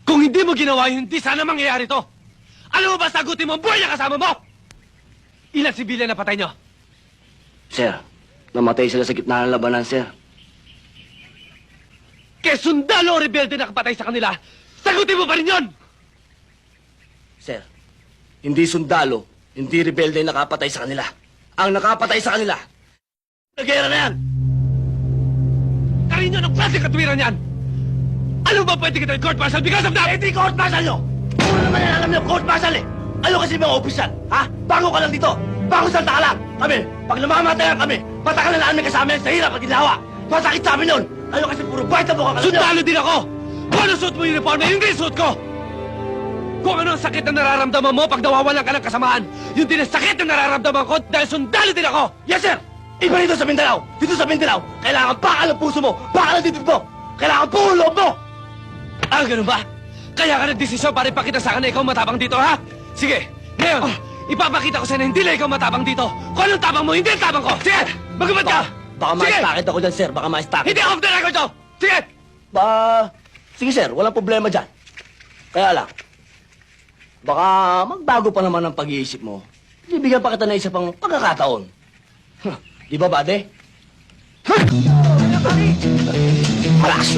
Kung hindi mo ginawa yun, hindi sana mangyayari to. Alam mo ba, sagutin mo ang buhay na kasama mo? Ilan sibilyan na patay nyo? Sir, namatay sila sa gitna ng labanan, sir. Kaya sundalo o rebelde na kapatay sa kanila, sagutin mo pa rin yun! Sir, hindi sundalo, hindi rebelde ang nakapatay sa kanila. Ang nakapatay sa kanila, nagera na yan! Karinyo, anong klase katwiran yan? Ano ba pwede kita court martial because of that? Hindi court martial nyo! Ano naman yan alam nyo, court martial eh! Ano kasi mga opisyal, ha? Bago ka lang dito! Bago salta ka lang! Kami, pag namamatay kami, patakan na namin kasama yan sa hirap at ginawa! Masakit sa amin yun! Ano kasi puro bite na buka ka lang nyo! Sundalo din ako! Kung ano suot mo yung uniform na, yun din suot ko! Kung ano ang sakit na nararamdaman mo pag nawawalan ka ng kasamaan, yun din ang sakit na nararamdaman ko dahil sundalo din ako! Yes, sir! Iba dito sa Mindanao! Dito sa Mindanao, kailangan bakal ang puso mo! Bakal ang dibdib mo! Kailangan buo loob mo! Ah, ganun ba? Kaya ka nagdesisyon para ipakita sa akin na ikaw matapang dito, ha? Sige, ngayon, ipapakita ko sa'yo na hindi na ikaw matapang dito. Kung anong tapang mo, hindi ang tapang ko. Sige, magubad ka! Baka Sige! ma-stakit ako dyan, sir. Baka ma-stakit. Hindi off the record to! Sige! Sige, sir. Walang problema dyan. Kaya lang, baka magbago pa naman ang pag-iisip mo. Bibigyan pa kita na isa pang pagkakataon. Di ba, bade? Halas!